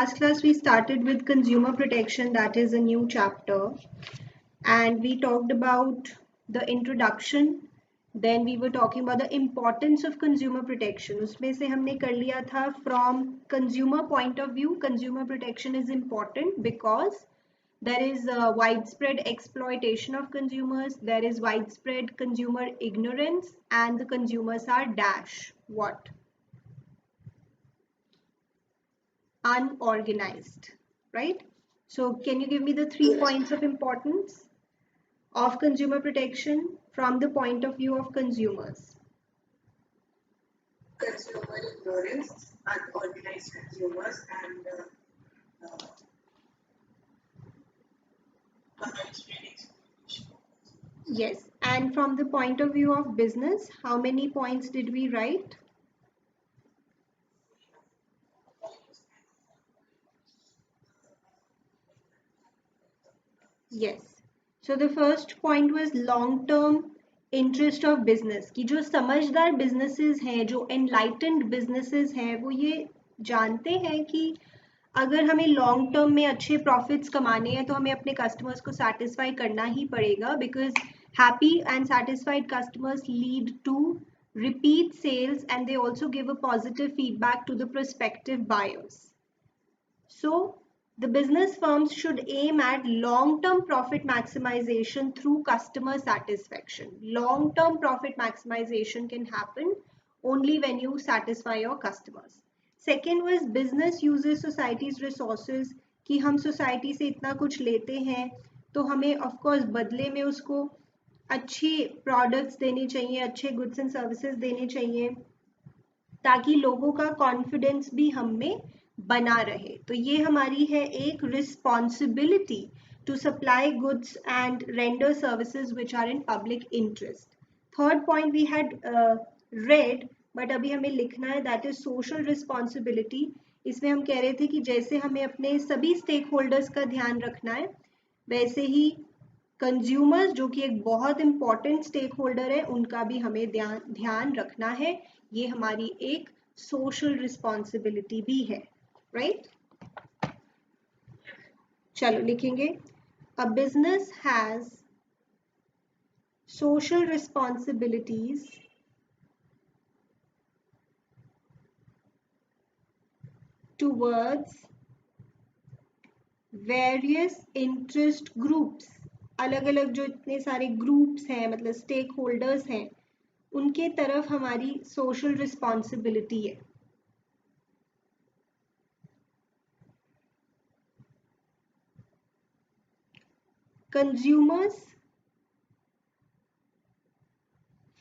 last class we started with consumer protection, that is a new chapter, and we talked about the introduction. Then we were talking about the importance of consumer protection. उसमें से हमने कर लिया था from consumer point of view, consumer protection is important because there is widespread exploitation of consumers, there is widespread consumer ignorance, and the consumers are dash what? Unorganized, right? So can you give me the 3 points of importance of consumer protection from the point of view of consumers? Consumer ignorance, unorganized consumers, and widespread exploitation. Yes, and from the point of view of business, how many points did we write? Yes. So the first point was long term interest of business, कि जो समझदार businesses हैं, जो enlightened businesses हैं, वो ये जानते हैं कि अगर हमें लॉन्ग टर्म में अच्छे प्रॉफिट्स कमाने हैं तो हमें अपने कस्टमर्स को सेटिस्फाई करना ही पड़ेगा, because happy and satisfied customers lead to repeat sales and they also give a positive feedback to the prospective buyers. So the business firms should aim at long-term profit maximization through customer satisfaction. Long-term profit maximization can happen only when you satisfy your customers. Second was business uses society's resources, कि हम society से इतना कुछ लेते हैं तो हमें of course बदले में उसको अच्छी products देने चाहिए, अच्छे goods and services देने चाहिए ताकि लोगों का confidence भी हम में बना रहे. तो ये हमारी है एक responsibility to supply goods and render services which are in public interest. Third point we had read, but अभी हमें लिखना है, दैट इज सोशल रिस्पॉन्सिबिलिटी. इसमें हम कह रहे थे कि जैसे हमें अपने सभी स्टेक होल्डर्स का ध्यान रखना है, वैसे ही कंज्यूमर्स जो कि एक बहुत इंपॉर्टेंट स्टेक होल्डर है उनका भी हमें ध्यान रखना है. ये हमारी एक सोशल रिस्पॉन्सिबिलिटी भी है, राइट? चलो लिखेंगे, a business has social responsibilities towards various interest groups. अलग अलग जो इतने सारे ग्रुप्स हैं, मतलब स्टेक होल्डर्स हैं, उनके तरफ हमारी सोशल रिस्पॉन्सिबिलिटी है. Consumers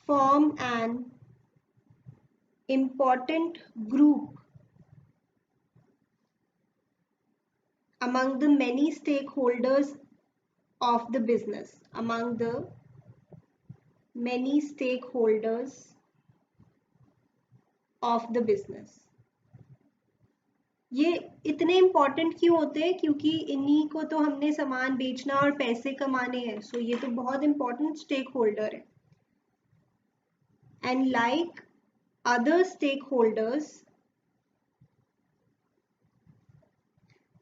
form an important group among the many stakeholders of the business. Among the many stakeholders of the business. ये इतने इम्पॉर्टेंट क्यों होते हैं? क्योंकि इन्हीं को तो हमने सामान बेचना और पैसे कमाने हैं. सो ये तो बहुत इम्पॉर्टेंट स्टेक होल्डर है. And like other stakeholders,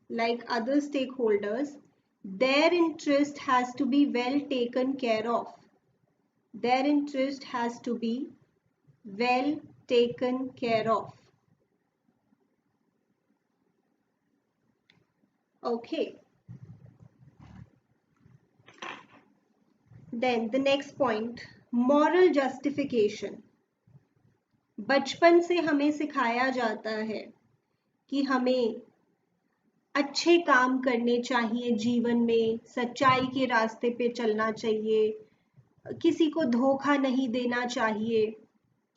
like other stakeholders, their interest has to be well taken care of. Their interest has to be well taken care of. Okay. Then the next point, moral justification. बचपन से हमें सिखाया जाता है कि हमें अच्छे काम करने चाहिए जीवन में, सच्चाई के रास्ते पे चलना चाहिए, किसी को धोखा नहीं देना चाहिए.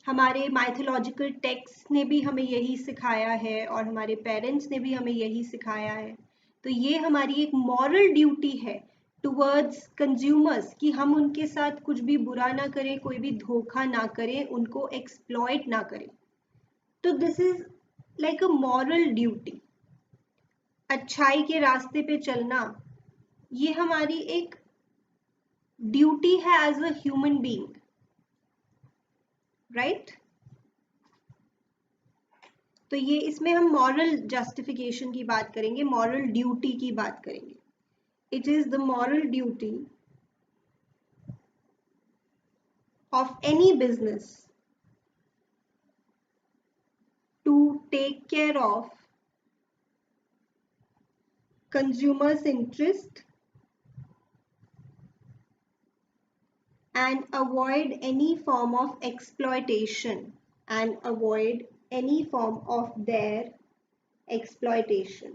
हमारे माइथोलॉजिकल टेक्स्ट ने भी हमें यही सिखाया है और हमारे पेरेंट्स ने भी हमें यही सिखाया है. तो ये हमारी एक मॉरल ड्यूटी है टुवर्ड्स कंज्यूमर्स कि हम उनके साथ कुछ भी बुरा ना करें, कोई भी धोखा ना करें, उनको एक्सप्लॉइट ना करें. तो this is like a moral duty. अच्छाई के रास्ते पे चलना ये हमारी एक ड्यूटी है as a human being, right? तो ये इसमें हम मॉरल जस्टिफिकेशन की बात करेंगे, मॉरल ड्यूटी की बात करेंगे. It is the moral duty of any business to take care of consumers' interest and avoid any form of exploitation and avoid any form of their exploitation.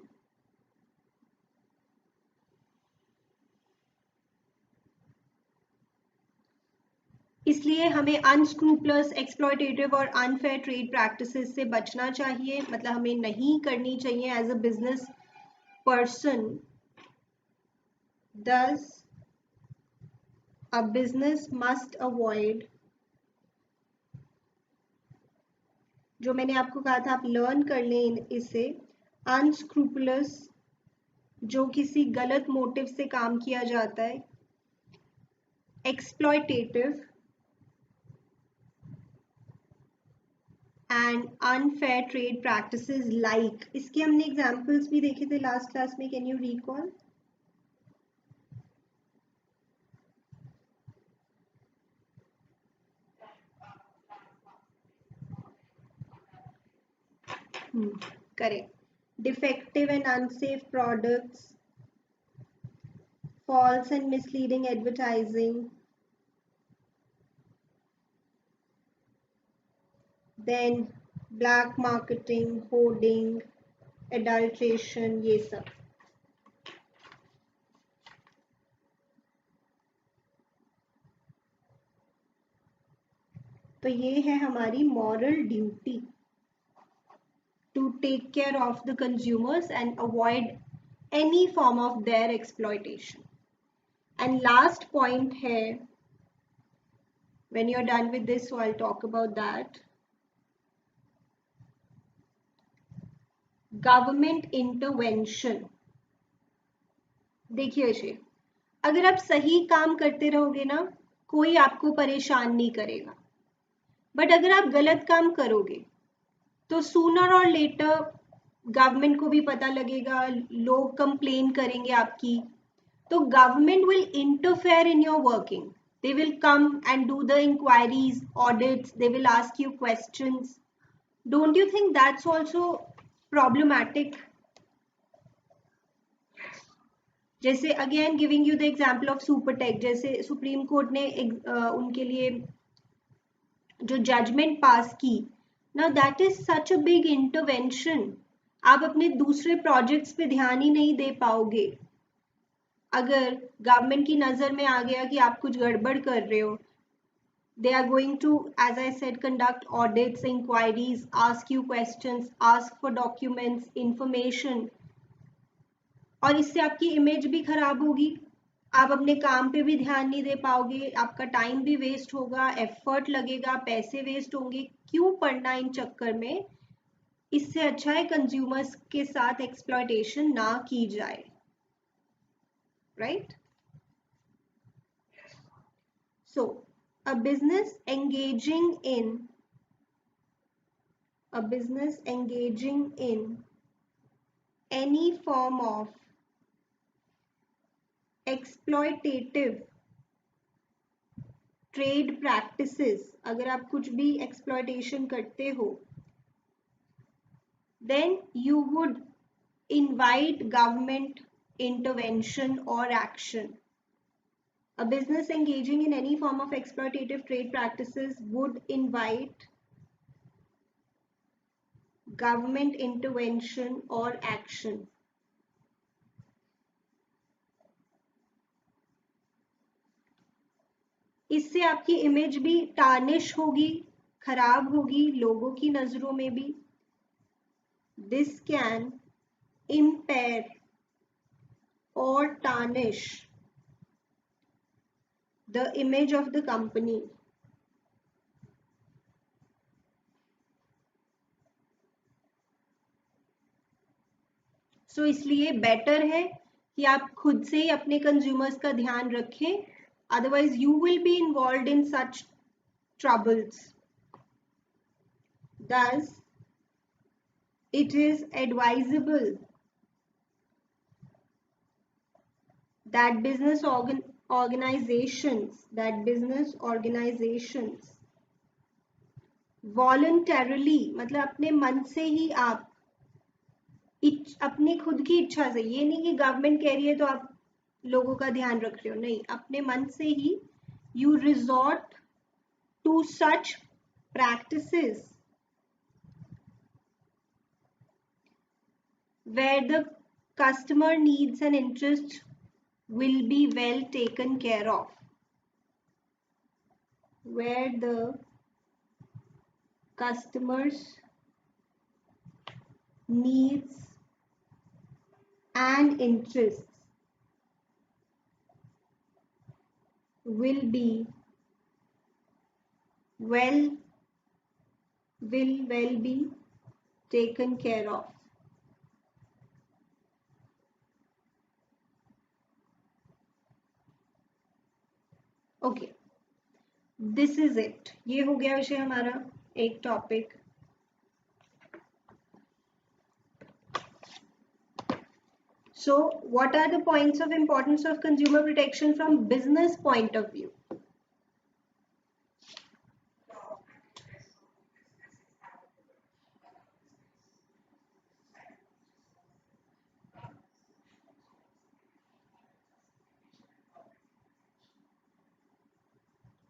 इसलिए हमें unscrupulous, exploitative और unfair trade practices से बचना चाहिए, मतलब हमें नहीं करनी चाहिए as a business person. Thus, a business must avoid, जो मैंने आपको कहा था आप लर्न कर लें इससे, अनस्क्रूपलस, जो किसी गलत मोटिव से काम किया जाता है, exploitative and unfair trade practices like. इसके हमने एग्जांपल्स भी देखे थे लास्ट क्लास में, can you recall? Correct. Defective and unsafe products, false and misleading advertising, then black marketing, hoarding, adulteration, ये सब. तो ये है हमारी moral duty to take care of the consumers and avoid any form of their exploitation. And last point है, when you're done with this, so I'll talk about that. Government intervention. देखिए अजय, अगर आप सही काम करते रहोगे ना, कोई आपको परेशान नहीं करेगा. बट अगर आप गलत काम करोगे तो सूनर और लेटर गवर्नमेंट को भी पता लगेगा, लोग कंप्लेन करेंगे आपकी. तो government will interfere in your working. They will come and do the inquiries, audits, they will ask you questions. Don't you think that's also problematic? जैसे again giving you the example of Supertech, जैसे supreme court ने उनके लिए जो judgement पास की ना, that is such a big intervention. आप अपने दूसरे प्रोजेक्ट्स पे ध्यान ही नहीं दे पाओगे अगर गवर्नमेंट की नजर में आ गया कि आप कुछ गड़बड़ कर रहे हो. They are going to, as I said, conduct audits, inquiries, ask you questions, ask for documents, information. और इससे आपकी इमेज भी खराब होगी, आप अपने काम पे भी ध्यान नहीं दे पाओगे, आपका टाइम भी वेस्ट होगा, एफर्ट लगेगा, पैसे वेस्ट होंगे. क्यों पड़ना इन चक्कर में? इससे अच्छा है कंज्यूमर्स के साथ एक्सप्लॉयटेशन ना की जाए. Right? So a business engaging in any form of exploitative trade practices, अगर आप कुछ भी exploitation करते हो, then you would invite government intervention or action. A business engaging in any form of exploitative trade practices would invite government intervention or action. इससे आपकी image भी tarnish होगी, खराब होगी लोगों की नजरों में भी. This can impair or tarnish the image of the company. So इसलिए बेटर है कि आप खुद से ही अपने कंज्यूमर्स का ध्यान रखें, otherwise you will be involved in such troubles. Thus, it is advisable that business organizations voluntarily, मतलब अपने मन से ही आप अपनी खुद की इच्छा से, ये नहीं कि गवर्नमेंट कह रही है तो आप लोगों का ध्यान रख रहे हो, नहीं, अपने मन से ही you resort to such practices where the customer needs and interests will be well taken care of, where the customers needs and interests will be well be taken care of. Okay, this is it, ये हो गया विषय हमारा एक topic. So what are the points of importance of consumer protection from business point of view?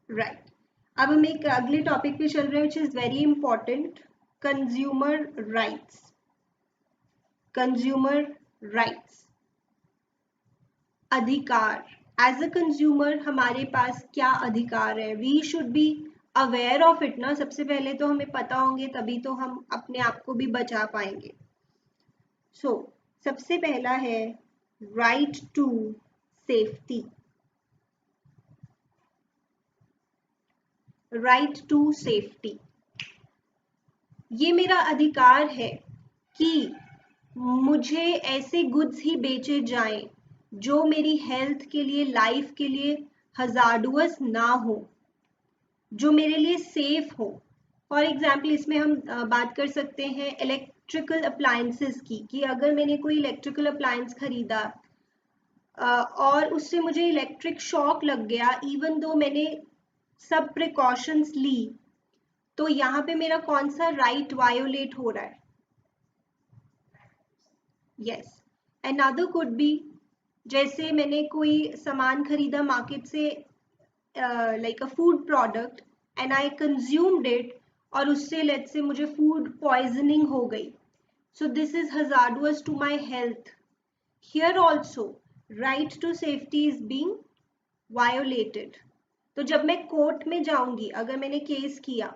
Right. अब हम एक अगले टॉपिक पे चल रहे हैं, which is very important, consumer rights. Consumer rights, अधिकार. एज अ कंज्यूमर हमारे पास क्या अधिकार है? We should be aware of it ना. सबसे पहले तो हमें पता होंगे, तभी तो हम अपने आप को भी बचा पाएंगे. सो सबसे पहला है right to safety. Right to safety, ये मेरा अधिकार है कि मुझे ऐसे गुड्स ही बेचे जाएं जो मेरी हेल्थ के लिए, लाइफ के लिए हजार्डुअस ना हो, जो मेरे लिए सेफ हो. फॉर एग्जाम्पल इसमें हम बात कर सकते हैं इलेक्ट्रिकल अप्लायंसेस की, कि अगर मैंने कोई इलेक्ट्रिकल अप्लायंस खरीदा और उससे मुझे इलेक्ट्रिक शॉक लग गया, इवन दो मैंने सब प्रिकॉशंस ली, तो यहाँ पे मेरा कौन सा राइट वायोलेट हो रहा है? यस. अनदर कुड बी, जैसे मैंने कोई सामान खरीदा मार्केट से, like a food product, and I consumed it, और उससे लेट्स से मुझे फूड पॉइजनिंग हो गई. So this is hazardous to my health. Here also right to safety is being violated. तो जब मैं कोर्ट में जाऊंगी, अगर मैंने केस किया,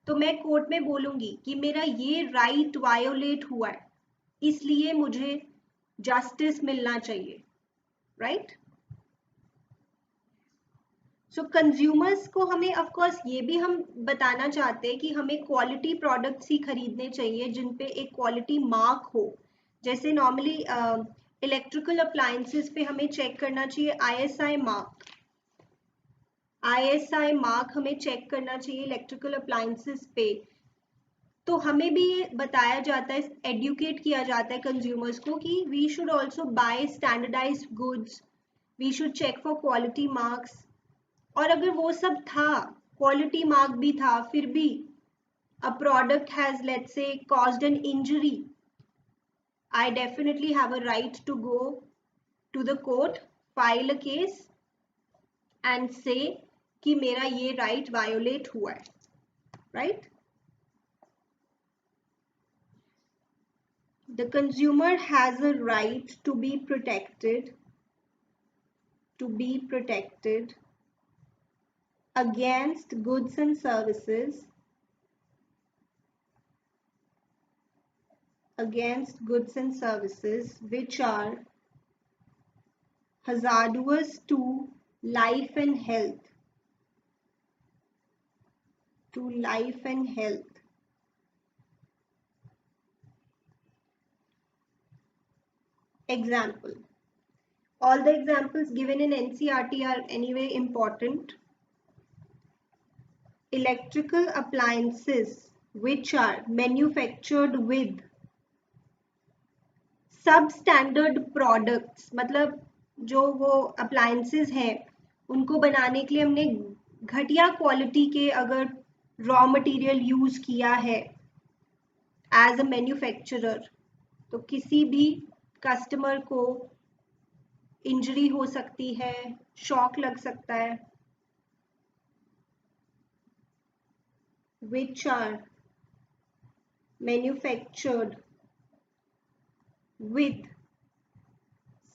तो मैं कोर्ट में बोलूंगी कि मेरा ये राइट वायोलेट हुआ है, इसलिए मुझे जस्टिस मिलना चाहिए. राइट. सो कंज्यूमर्स को हमें ऑफ कोर्स ये भी हम बताना चाहते हैं कि हमें क्वालिटी प्रोडक्ट्स ही खरीदने चाहिए जिन पे एक क्वालिटी मार्क हो. जैसे नॉर्मली इलेक्ट्रिकल अप्लायंसेस पे हमें चेक करना चाहिए ISI मार्क. ISI मार्क हमें चेक करना चाहिए इलेक्ट्रिकल अप्लायंसेस पे. तो हमें भी ये बताया जाता है, एडुकेट किया जाता है कंज्यूमर्स को कि we should also buy standardised goods, we should check for quality marks. और अगर वो सब था, क्वालिटी मार्क भी था, फिर भी a product has, let's say, caused an injury, I definitely have a right to go to the court, file a case and say कि मेरा ये right violate हुआ है. Right? The consumer has a right to be protected against goods and services which are hazardous to life and health. Example. All the examples given in NCERT are anyway important. Electrical appliances which are manufactured with सब standard products मतलब जो वो appliances हैं उनको बनाने के लिए हमने घटिया क्वालिटी के अगर रॉ मटेरियल यूज किया है एज अ मैन्युफैक्चरर, तो किसी भी कस्टमर को इंजरी हो सकती है, शॉक लग सकता है. Which are manufactured with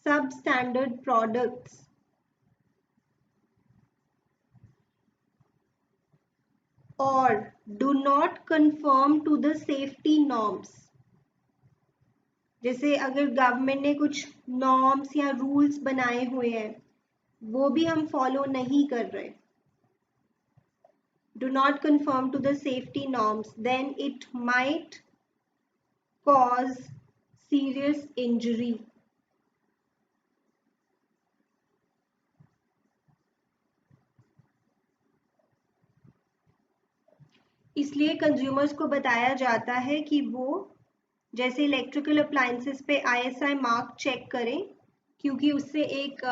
substandard products or do not conform to the safety norms. जैसे अगर गवर्नमेंट ने कुछ नॉर्म्स या रूल्स बनाए हुए हैं वो भी हम फॉलो नहीं कर रहे, do not conform to the safety norms, then it might cause serious injury. इसलिए कंज्यूमर्स को बताया जाता है कि वो जैसे इलेक्ट्रिकल अप्लायंसेस पे ISI मार्क चेक करें, क्योंकि उससे एक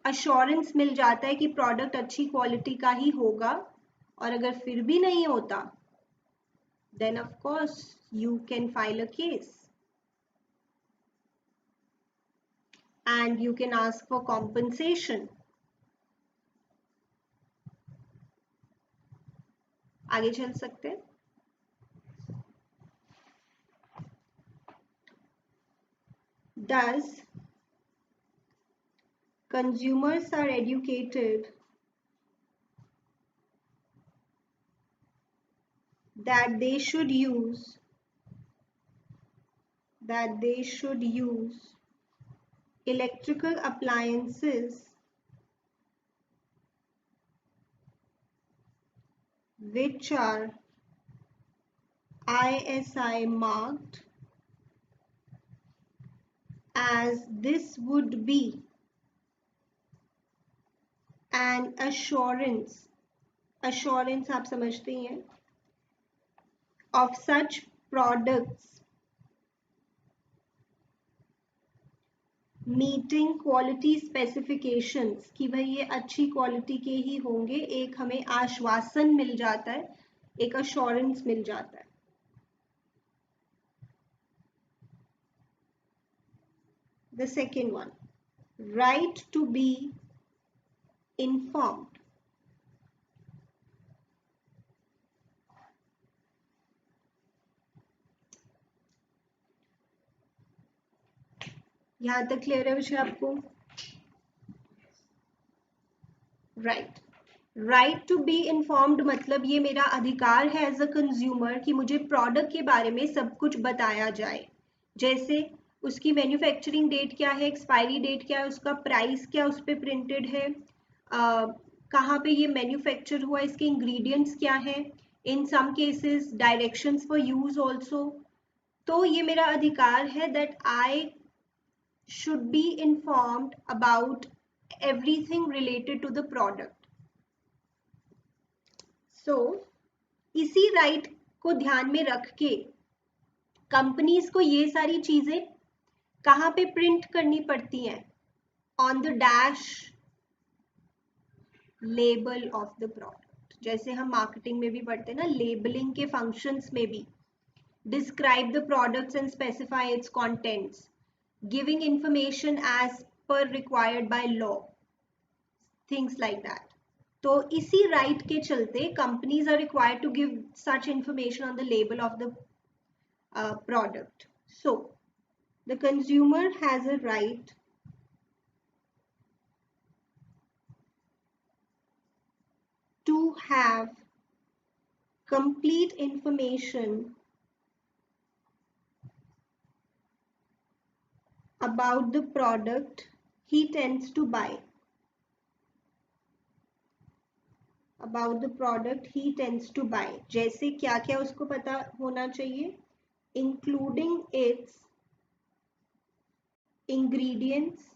अश्योरेंस मिल जाता है कि प्रोडक्ट अच्छी क्वालिटी का ही होगा. और अगर फिर भी नहीं होता then of course you can file a case and you can ask for compensation. आगे चल सकते हैं. Thus, consumers are educated that they should use electrical appliances which are ISI marked, as this would be an assurance आप समझते ही हैं, of such products meeting quality specifications, कि भाई ये अच्छी क्वालिटी के ही होंगे. एक हमें आश्वासन मिल जाता है, एक अश्योरेंस मिल जाता है. The second one, right to be informed. यहां तक क्लियर है विषय आपको? राइट टू बी इन्फॉर्म्ड मतलब ये मेरा अधिकार है एज अ कंज्यूमर कि मुझे प्रोडक्ट के बारे में सब कुछ बताया जाए. जैसे उसकी मैन्युफैक्चरिंग डेट क्या है, एक्सपायरी डेट क्या है, उसका प्राइस क्या उस पर प्रिंटेड है, कहाँ पे ये मैन्युफैक्चर हुआ, इसके इंग्रेडिएंट्स क्या है, in some cases directions for use also. तो ये मेरा अधिकार है that I should be informed about everything related to the product. So, इसी राइट को ध्यान में रख के कंपनीज को ये सारी चीजें कहाँ पे प्रिंट करनी पड़ती हैं? On the dash label of the product. जैसे हम मार्केटिंग में भी पढ़ते हैं ना, लेबलिंग के फंक्शंस में भी describe the products and specify it's contents, giving information as per required by law, things like that. तो इसी राइट के चलते companies are required to give such information on the label of the product. So the consumer has a right to have complete information about the product he tends to buy. About the product he tends to buy. जैसे क्या क्या उसको पता होना चाहिए, including its ingredients,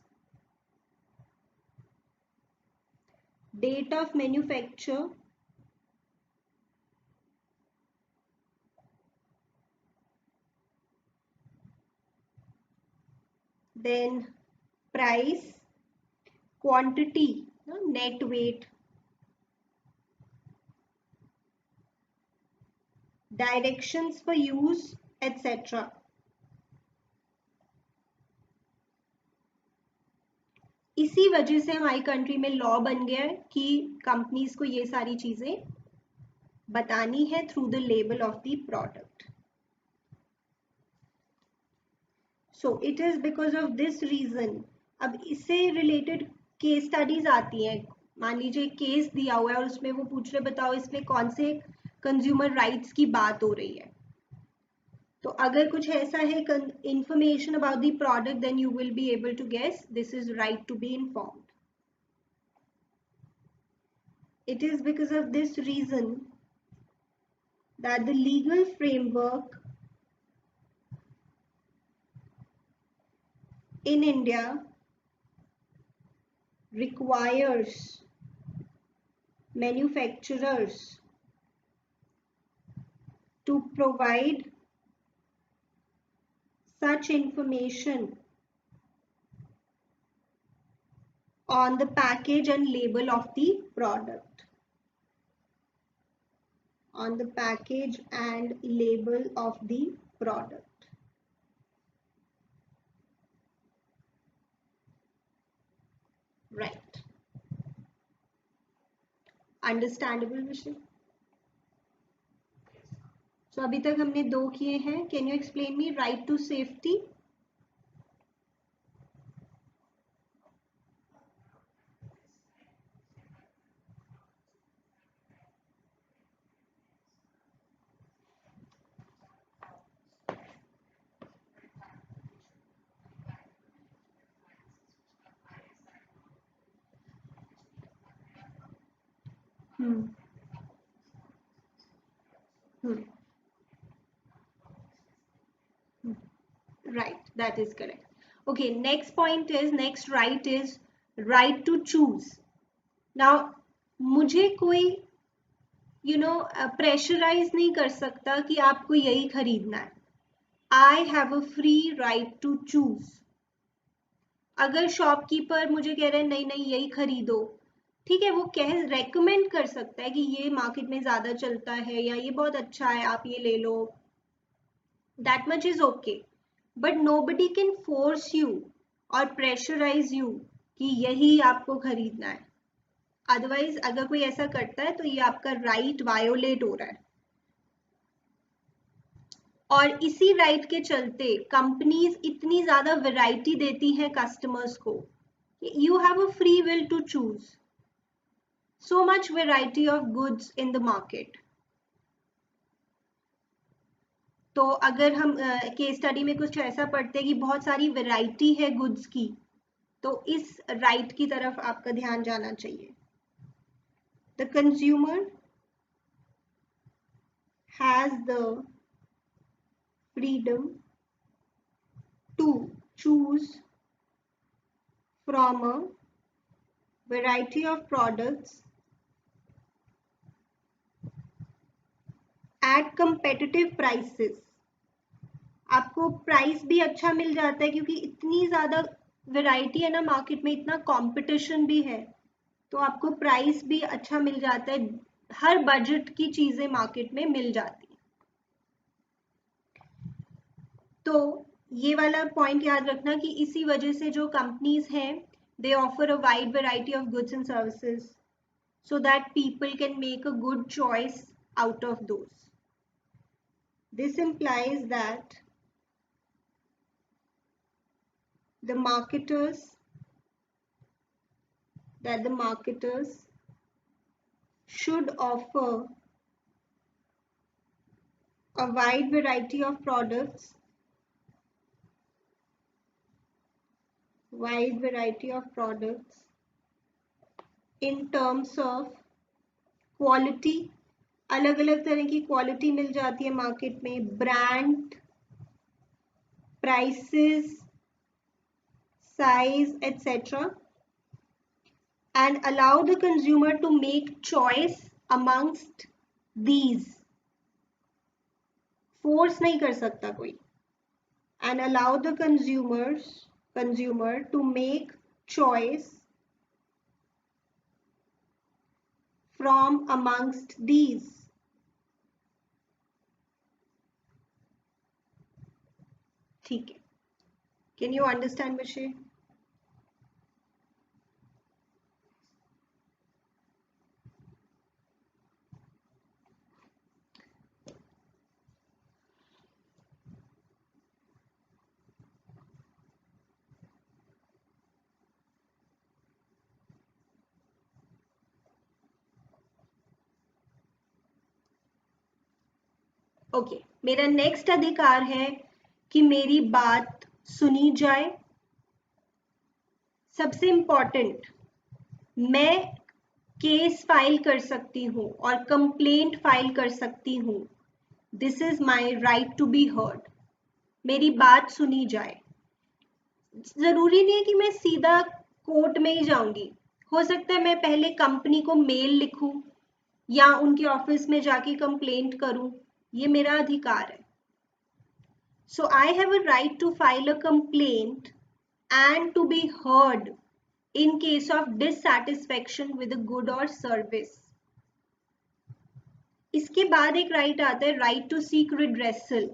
date of manufacture, then price, quantity, net weight, directions for use, etc. इसी वजह से हमारी कंट्री में लॉ बन गया है कि कंपनीज को ये सारी चीजें बतानी है through the label of the product. So it is because of this reason. अब इससे रिलेटेड केस स्टडीज आती हैं. मान लीजिए केस दिया हुआ है और उसमें वो पूछ रहे बताओ इसमें कौन से कंज्यूमर राइट्स की बात हो रही है. तो अगर कुछ ऐसा है information about the product, then you will be able to guess this is right to be informed. It is because of this reason that the legal framework in India requires manufacturers to provide such information on the package and label of the product. On the package and label of the product. Right. Understandable, Vishal? So अभी तक हमने 2 किए हैं. Can you explain me right to safety? Right, that is correct. Okay, next right is right to choose. Now, मुझे कोई pressurise नहीं कर सकता कि आपको यही खरीदना है. I have a free right to choose. अगर शॉपकीपर मुझे कह रहे हैं नहीं नहीं यही खरीदो, ठीक है, वो रेकमेंड कर सकता है कि ये मार्केट में ज्यादा चलता है या ये बहुत अच्छा है आप ये ले लो. That much is okay. But nobody can force you or pressurize you कि यही आपको खरीदना है. अदरवाइज अगर कोई ऐसा करता है तो ये आपका राइट वायोलेट हो रहा है. और इसी राइट के चलते कंपनीज इतनी ज्यादा वैरायटी देती हैं कस्टमर्स को. You have a free will to choose. So much variety of goods in the market. तो अगर हम केस स्टडी में कुछ ऐसा पढ़ते हैं कि बहुत सारी वैरायटी है गुड्स की, तो इस राइट की तरफ आपका ध्यान जाना चाहिए. The consumer has the freedom to choose from a variety of products at competitive prices. आपको प्राइस भी अच्छा मिल जाता है क्योंकि इतनी ज्यादा वैरायटी है ना मार्केट में, इतना कंपटीशन भी है, तो आपको प्राइस भी अच्छा मिल जाता है. हर बजट की चीजें मार्केट में मिल जाती है. तो ये वाला पॉइंट याद रखना कि इसी वजह से जो कंपनीज हैं दे offer a wide variety of goods and services so that people can make a good choice out of those. This implies that the marketers should offer a wide variety of products, in terms of quality. अलग अलग तरह की quality मिल जाती है market में. Brand, prices, size etc. and allow the consumer to make choice amongst these. Force नहीं कर सकता कोई. and allow the consumers consumer to make choice from amongst these. ठीक है. Can you understand, बच्चे? ओके, मेरा नेक्स्ट अधिकार है कि मेरी बात सुनी जाए. सबसे इंपॉर्टेंट, मैं केस फाइल कर सकती हूँ और कंप्लेंट फाइल कर सकती हूँ. This is my right to be heard. मेरी बात सुनी जाए. जरूरी नहीं है कि मैं सीधा कोर्ट में ही जाऊंगी. हो सकता है मैं पहले कंपनी को मेल लिखूं या उनके ऑफिस में जाके कंप्लेंट करूं. ये मेरा अधिकार है. So I have a right to file a complaint and to be heard in case of dissatisfaction with a good or service. इसके बाद एक राइट आता है राइट टू सीक रिड्रेसल.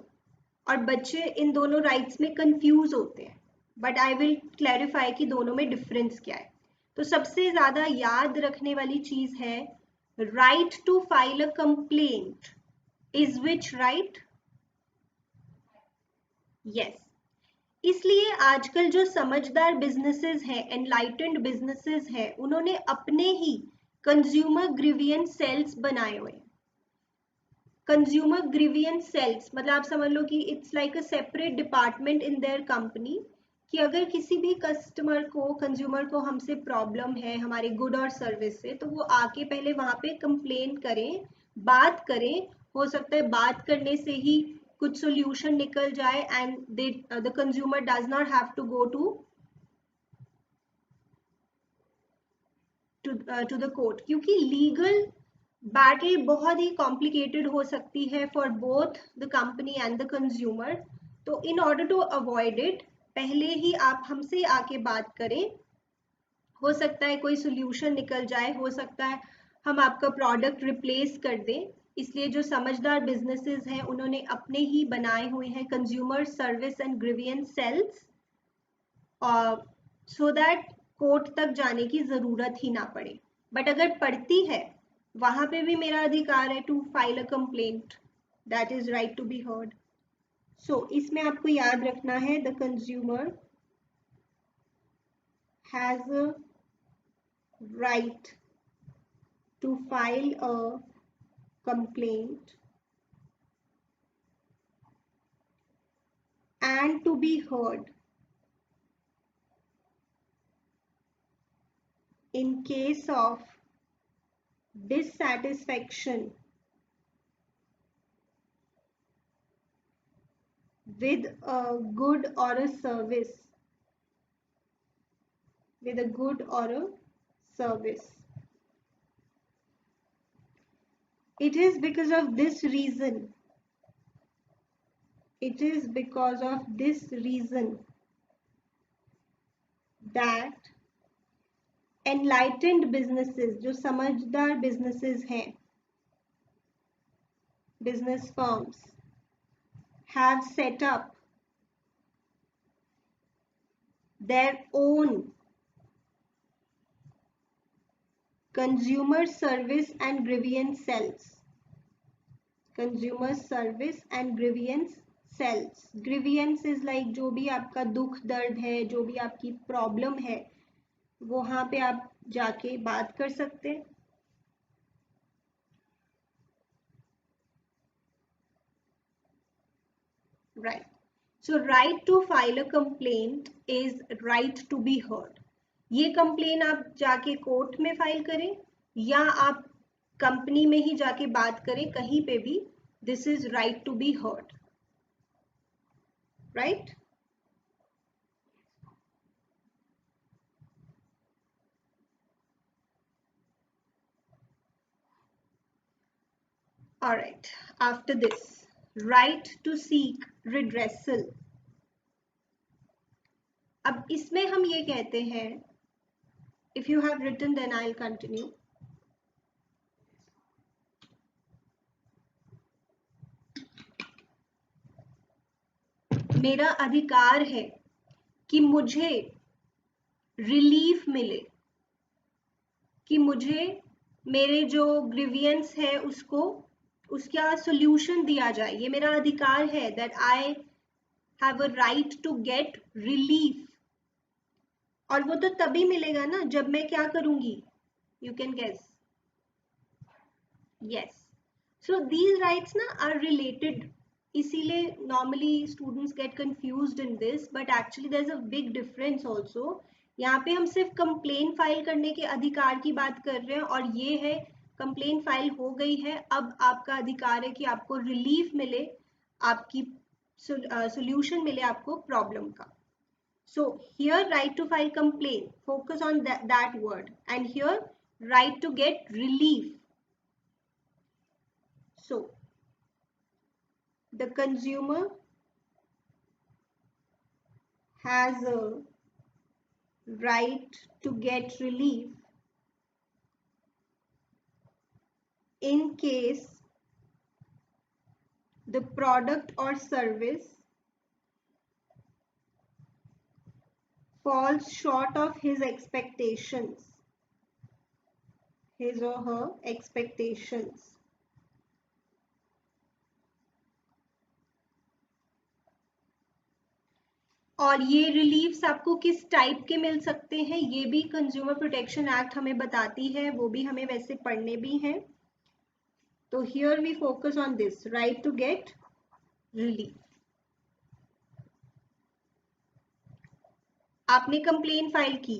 और बच्चे इन दोनों राइट्स में कंफ्यूज होते हैं, बट आई विल क्लैरिफाई कि दोनों में डिफरेंस क्या है. तो सबसे ज्यादा याद रखने वाली चीज है right to file a complaint. Is which right? Yes. इसलिए आजकल जो समझदार बिजनेसेस हैं, एनलाइटेंड बिजनेसेस हैं, उन्होंने अपने ही कंज्यूमर ग्रीवियंस सेल्स बनाए हुए. कंज्यूमर ग्रीवियंस सेल्स मतलब आप समझ लो कि it's like a separate department in their company, कि अगर किसी भी कस्टमर को, कंज्यूमर को हमसे प्रॉब्लम है हमारे गुड और सर्विस से, तो वो आके पहले वहां पे कंप्लेन करें, बात करें. हो सकता है बात करने से ही कुछ सोल्यूशन निकल जाए and the consumer does not have to go to the court, क्योंकि लीगल बैटल बहुत ही कॉम्प्लिकेटेड हो सकती है for both the company and the consumer. तो in order to avoid it, पहले ही आप हमसे आके बात करें. हो सकता है कोई सोल्यूशन निकल जाए, हो सकता है हम आपका प्रोडक्ट रिप्लेस कर दें. इसलिए जो समझदार बिजनेसेस हैं उन्होंने अपने ही बनाए हुए हैं consumer service and grievance cells, so that court तक जाने की जरूरत ही ना पड़े. बट अगर पड़ती है, वहां पे भी मेरा अधिकार है to file a complaint. That is right to be heard. So इसमें आपको याद रखना है the consumer has a right to file a complaint and to be heard in case of dissatisfaction with a good or a service, with a good or a service. It is because of this reason, it is because of this reason that enlightened businesses, जो समझदार businesses हैं, business firms, have set up their own consumer service and grievance cells. Consumer service and grievance cells. Grievance is like जो भी आपका दुख दर्द है, जो भी आपकी प्रॉब्लम है, वहां पे आप जाके बात कर सकते हैं. Right. So right to file a complaint is right to be heard. ये कंप्लेन आप जाके कोर्ट में फाइल करें या आप कंपनी में ही जाके बात करें, कहीं पे भी, this is right to be heard. Right? Alright, after this, right to seek redressal. अब इसमें हम ये कहते हैं, if you have written then I will continue. मेरा अधिकार है कि मुझे रिलीफ मिले, कि मुझे मेरे जो ग्रीवियंस है उसका सोल्यूशन दिया जाए, ये मेरा अधिकार है, that I have a right to get relief. और वो तो तभी मिलेगा ना जब मैं क्या करूंगी, you can guess. Yes, so these rights ना आर रिलेटेड, इसीलिए normally students get confused in this, but actually there is a big difference also. यहाँ पे हम सिर्फ कंप्लेन फाइल करने के अधिकार की बात कर रहे हैं, और ये है कंप्लेन फाइल हो गई है, अब आपका अधिकार है कि आपको रिलीफ मिले, आपकी सोल्यूशन मिले आपको प्रॉब्लम का। So here right to file complaint, focus on that word, and here right to get relief. So the consumer has a right to get relief in case the product or service falls short of his expectations, his or her expectations. और ये reliefs आपको किस type के मिल सकते हैं, ये भी consumer protection act हमें बताती है, वो भी हमें वैसे पढ़ने भी हैं। तो here we focus on this right to get relief. आपने कंप्लेन फाइल की,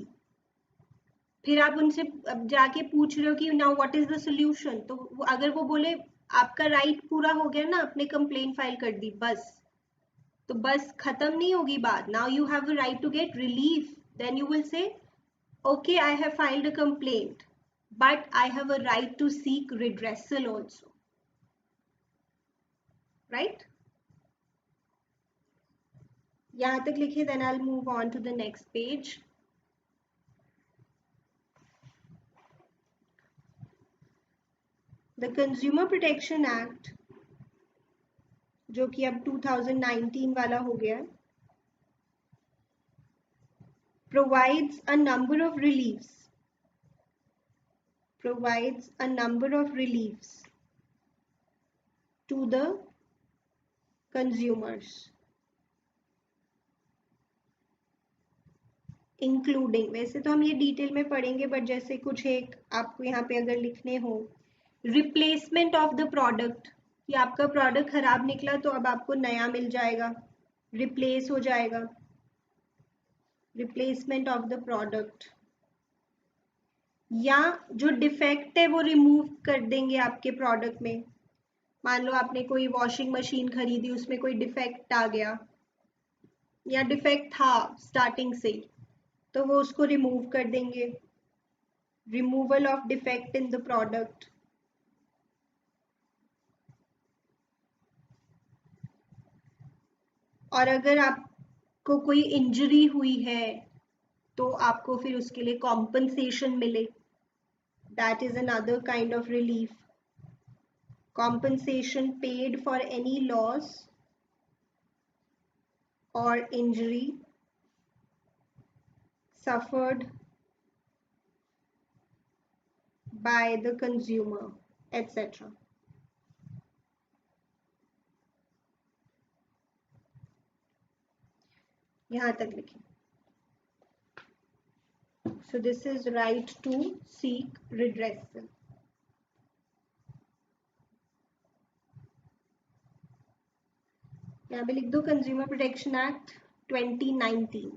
फिर आप उनसे अब जाके पूछ रहे हो कि now what is the solution, तो अगर वो बोले आपका राइट पूरा हो गया ना, आपने कंप्लेन फाइल कर दी बस, तो बस खत्म नहीं होगी बात। Now you have a right to get relief, then you will say okay, I have filed a complaint, but I have a right to seek redressal also, right? यहाँ तक लिखिए, then I'll move on to the next page. The Consumer Protection Act, जो कि अब 2019 वाला हो गया, provides a number of reliefs, to the consumers, including, वैसे तो हम ये डिटेल में पढ़ेंगे, बट जैसे कुछ एक आपको यहाँ पे अगर लिखने हो, रिप्लेसमेंट ऑफ द प्रोडक्ट, कि आपका प्रोडक्ट खराब निकला तो अब आपको नया मिल जाएगा, रिप्लेस हो जाएगा, रिप्लेसमेंट ऑफ द प्रोडक्ट, या जो डिफेक्ट है वो रिमूव कर देंगे आपके प्रोडक्ट में। मान लो आपने कोई वॉशिंग मशीन खरीदी, उसमें कोई डिफेक्ट आ गया, या डिफेक्ट था स्टार्टिंग से ही, तो वो उसको रिमूव कर देंगे, removal of defect in the product. और अगर आपको कोई इंजरी हुई है तो आपको फिर उसके लिए कॉम्पनसेशन मिले, that is another kind of relief, compensation paid for any loss or injury suffered by the consumer, etc. यहाँ तक लिखें। So this is right to seek redressal. यहाँ पे लिख दो कंज्यूमर प्रोटेक्शन एक्ट 2019।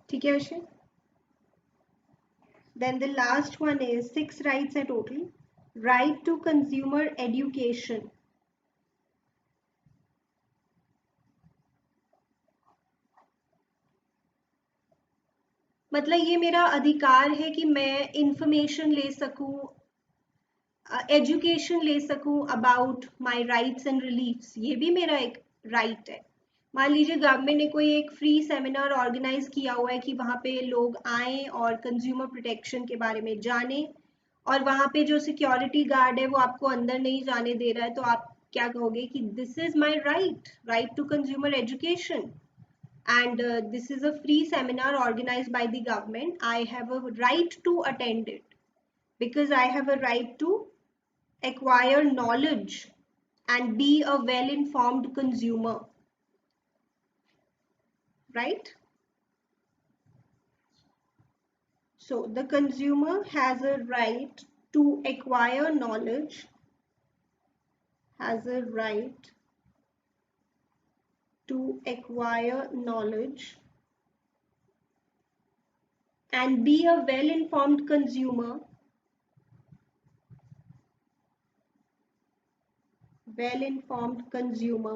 ठीक है Ashwin? Then the last one is 6 rights are total. Right to consumer education. मतलब ये मेरा अधिकार है कि मैं इंफॉर्मेशन ले सकूं, एजुकेशन ले सकूं about my rights and reliefs, ये भी मेरा एक राइट है। मान लीजिए गवर्नमेंट ने कोई एक फ्री सेमिनार ऑर्गेनाइज किया हुआ है कि वहां पे लोग आए और कंज्यूमर प्रोटेक्शन के बारे में जाने, और वहां पे जो सिक्योरिटी गार्ड है वो आपको अंदर नहीं जाने दे रहा है, तो आप क्या कहोगे कि this is my right, right to consumer education, and this is a free seminar organized by the government. I have a right to attend it because I have a right to acquire knowledge and be a well informed consumer, right? So the consumer has a right to acquire knowledge, has a right to acquire knowledge and be a well informed consumer, well informed consumer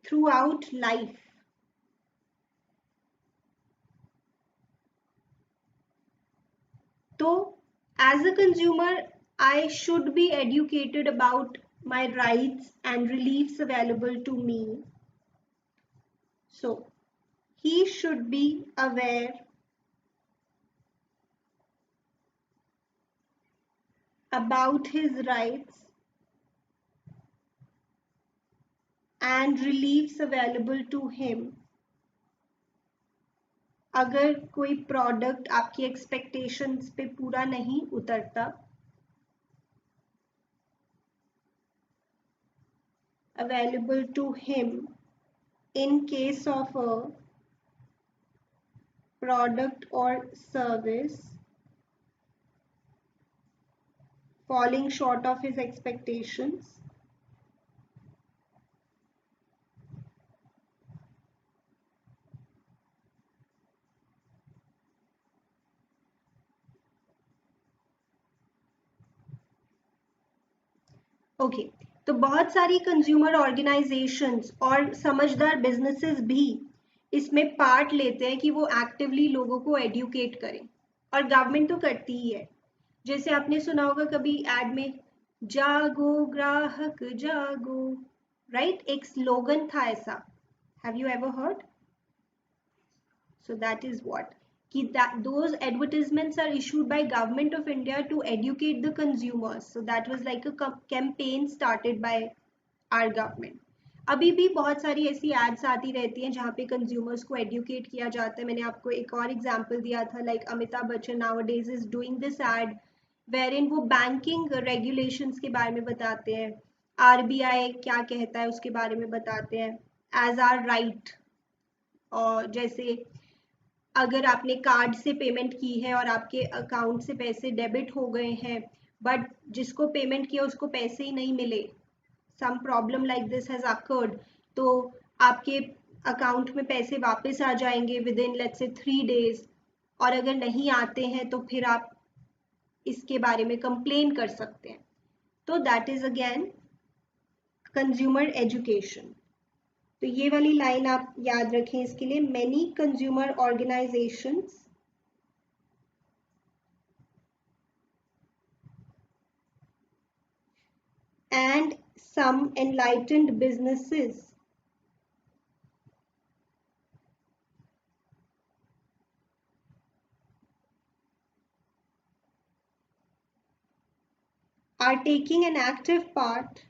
throughout life. So as a consumer, I should be educated about my rights and reliefs available to me. So he should be aware about his rights and reliefs available to him अगर कोई product आपकी expectations पे पूरा नहीं उतरता, available to him in case of a product or service falling short of his expectations, okay तो बहुत सारी कंज्यूमर ऑर्गेनाइजेशंस और समझदार बिजनेसेस भी इसमें पार्ट लेते हैं कि वो एक्टिवली लोगों को एडुकेट करें, और गवर्नमेंट तो करती ही है। जैसे आपने सुना होगा कभी एड में, जागो ग्राहक जागो, राइट? एक स्लोगन था ऐसा, have you ever heard? So that is what, that those advertisements are issued by Government of India to educate the consumers. So that was like a campaign started by our government. अभी भी बहुत सारी ऐसी ads आती रहती हैं जहाँ पे कंज्यूमर्स को एडुकेट किया जाता है। मैंने आपको एक और एग्जांपल दिया था, like Amitabh Bachchan nowadays is doing this ad where वो बैंकिंग रेगुलेशंस के बारे में बताते हैं, आरबीआई क्या कहता है उसके बारे में बताते हैं एज आर राइट। और जैसे अगर आपने कार्ड से पेमेंट की है और आपके अकाउंट से पैसे डेबिट हो गए हैं, बट जिसको पेमेंट किया उसको पैसे ही नहीं मिले, some problem like this has occurred, तो आपके अकाउंट में पैसे वापस आ जाएंगे with in let's say 3 days, और अगर नहीं आते हैं तो फिर आप इसके बारे में कंप्लेन कर सकते हैं। तो that is again consumer education. तो ये वाली लाइन आप याद रखें इसके लिए, many consumer organisations and some enlightened businesses are taking an active part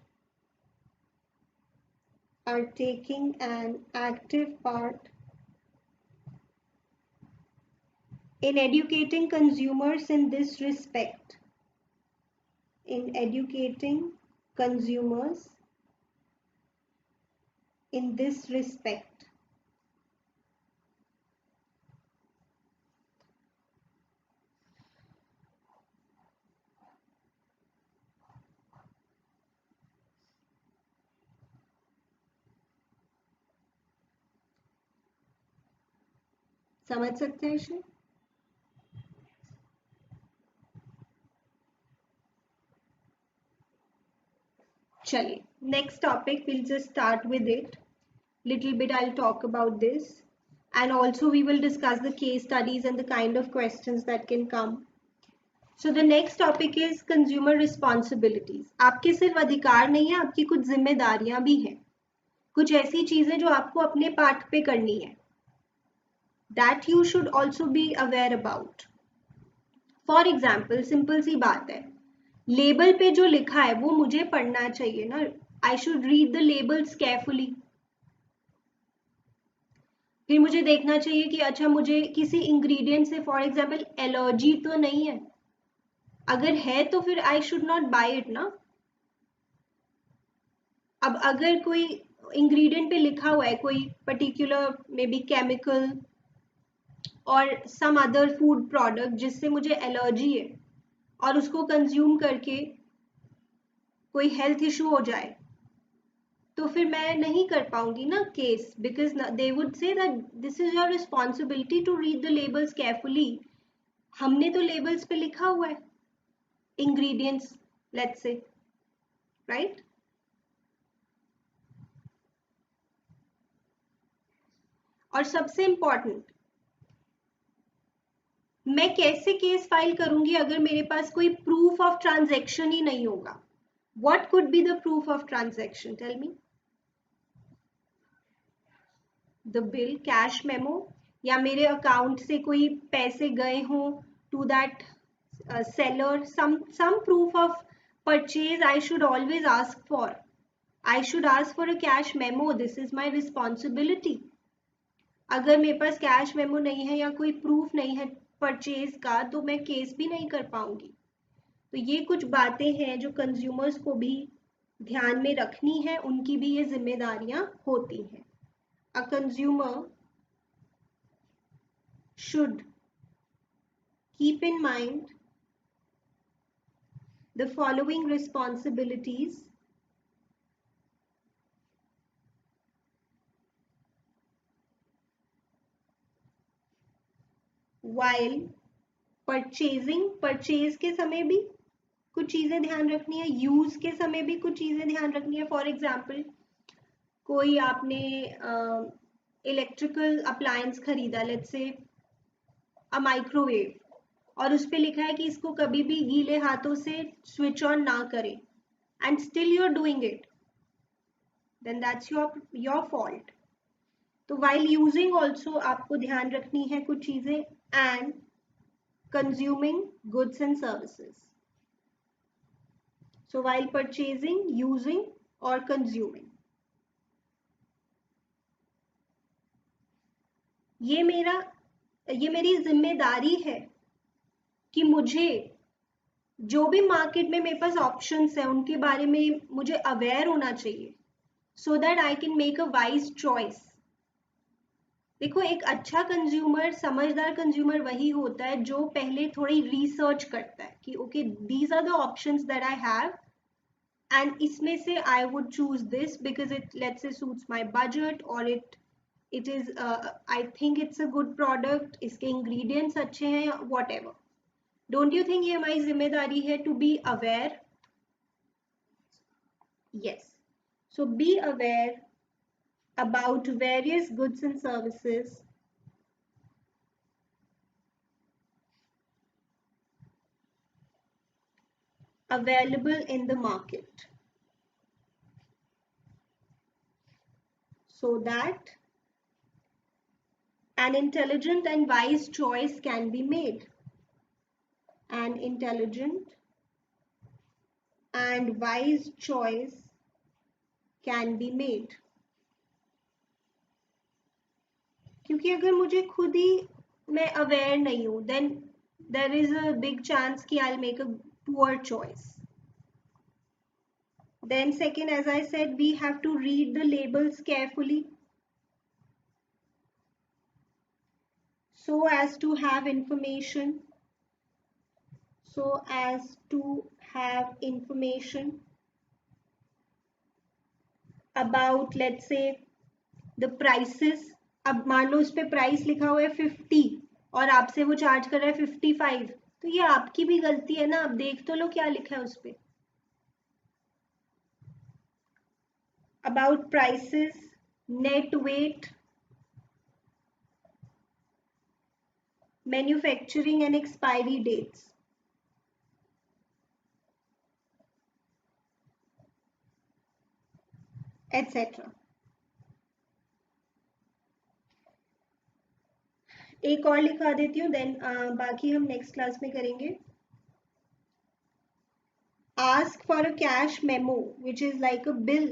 in educating consumers in this respect, in educating consumers in this respect. समझ सकते हैं इसे? चलिए next topic, we'll just start with it little bit, I'll talk about this. and also we will discuss the case studies and the kind of questions that can come. So the next topic is consumer responsibilities. आपके सिर्फ अधिकार नहीं है, आपकी कुछ जिम्मेदारियां भी हैं, कुछ ऐसी चीजें जो आपको अपने पार्ट पे करनी है, that you should also be aware about. For example simple सी बात है, लेबल पे जो लिखा है वो मुझे पढ़ना चाहिए ना. I should read the labels carefully. फिर मुझे देखना चाहिए कि अच्छा मुझे किसी इंग्रेडिएंट से फॉर एग्जाम्पल एलर्जी तो नहीं है. अगर है तो फिर I should not buy it ना. अब अगर कोई इंग्रेडिएंट पे लिखा हुआ है कोई पर्टिकुलर मे बी केमिकल और सम अदर फूड प्रोडक्ट जिससे मुझे एलर्जी है और उसको कंज्यूम करके कोई हेल्थ इशू हो जाए, तो फिर मैं नहीं कर पाऊंगी ना case, because they would say that this is your responsibility to read the labels carefully. हमने तो लेबल्स पे लिखा हुआ है इंग्रेडिएंट्स, लेट्स से, राइट. और सबसे इंपॉर्टेंट, मैं कैसे केस फाइल करूंगी अगर मेरे पास कोई प्रूफ ऑफ ट्रांजैक्शन ही नहीं होगा. What could be the proof of transaction, tell me. The bill, cash memo, या मेरे अकाउंट से कोई पैसे गए हों to that seller. some proof of purchase I should always ask for. I should ask for a cash memo. This is my responsibility. अगर मेरे पास cash memo नहीं है या कोई प्रूफ नहीं है परचेज का, तो मैं केस भी नहीं कर पाऊंगी. तो ये कुछ बातें हैं जो कंज्यूमर्स को भी ध्यान में रखनी है, उनकी भी ये जिम्मेदारियां होती हैं. A consumer should keep in mind the following responsibilities while purchasing. Purchase के समय भी कुछ चीजें ध्यान रखनी है, यूज के समय भी कुछ चीजें ध्यान रखनी है. फॉर एग्जाम्पल कोई आपने इलेक्ट्रिकल अप्लायंस खरीदा, लेट्स से अ माइक्रोवेव, और उस पे लिखा है कि इसको कभी भी गीले हाथों से स्विच ऑन ना करें, and still you are doing it, then that's your fault. तो वाइल यूजिंग ऑल्सो आपको ध्यान रखनी है कुछ चीजें, and consuming goods and services. So while purchasing, using or consuming, ये मेरी जिम्मेदारी है कि मुझे जो भी मार्केट में मेरे पास ऑप्शंस है उनके बारे में मुझे अवेयर होना चाहिए, so that I can make a wise choice. देखो, एक अच्छा कंज्यूमर, समझदार कंज्यूमर वही होता है जो पहले थोड़ी रिसर्च करता है कि okay these are the options that I have, and इसमें से I would choose this because it, let's say, suits my budget, or it is I think it's a good product, इसके ingredients अच्छे हैं, whatever. Don't you think ये हमारी जिम्मेदारी है to be aware? Yes. So be aware about various goods and services available in the market, so that an intelligent and wise choice can be made. An intelligent and wise choice can be made. क्योंकि अगर मुझे खुद ही मैं aware नहीं हूँ, then there is a big chance कि I'll make a poor choice. Then second, as I said, we have to read the labels carefully so as to have information about, let's say, the prices. अब मान लो उस पे price लिखा हुआ है 50 और आपसे वो चार्ज कर रहा है 55, तो ये आपकी भी गलती है ना. आप देख तो लो क्या लिखा है उस पे. About prices, net weight, manufacturing and expiry dates, etc. एक और लिखा देती हूँ, देन बाकी हम नेक्स्ट क्लास में करेंगे. Ask for a cash memo, which is like a bill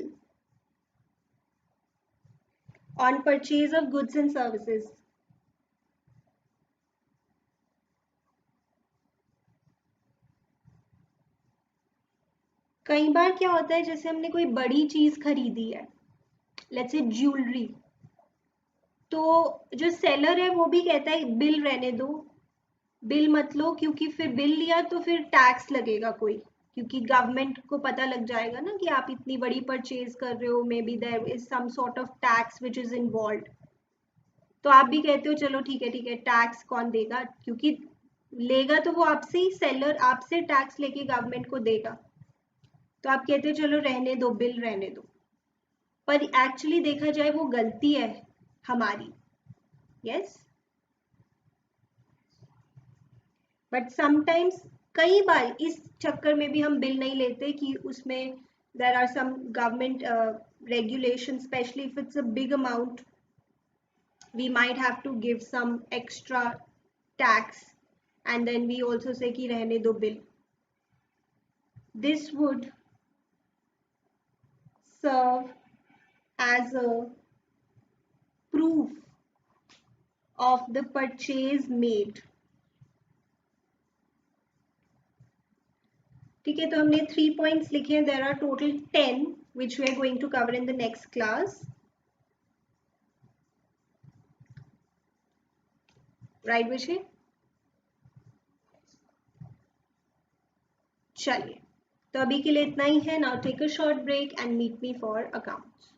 on purchase of goods and services. कई बार क्या होता है, जैसे हमने कोई बड़ी चीज खरीदी है, लेट्स से ज्वेलरी, तो जो सेलर है वो भी कहता है बिल रहने दो, बिल मत लो, क्योंकि फिर बिल लिया तो फिर टैक्स लगेगा कोई, क्योंकि गवर्नमेंट को पता लग जाएगा ना कि आप इतनी बड़ी परचेज कर रहे हो, maybe there is some sort of tax which is involve. तो आप भी कहते हो चलो ठीक है, टैक्स कौन देगा, क्योंकि लेगा तो वो आपसे ही, सेलर आपसे टैक्स लेके गवर्नमेंट को देगा. तो आप कहते हो चलो रहने दो, बिल रहने दो, पर एक्चुअली देखा जाए वो गलती है हमारी. यस, बट समटाइम्स, कई बार इस चक्कर में भी हम बिल नहीं लेते कि उसमें there are some government regulation, specially if it's a big amount, we might have to give some extra tax, and then we also say ki rehne do bill. This would serve as a proof of the purchase made. ठीक है, तो हमने 3 points लिखे हैं. There are total 10 which we are going to cover in the next class. Right, Vishay? चलिए, तो अभी के लिए इतना ही है. Now take a short break and meet me for accounts.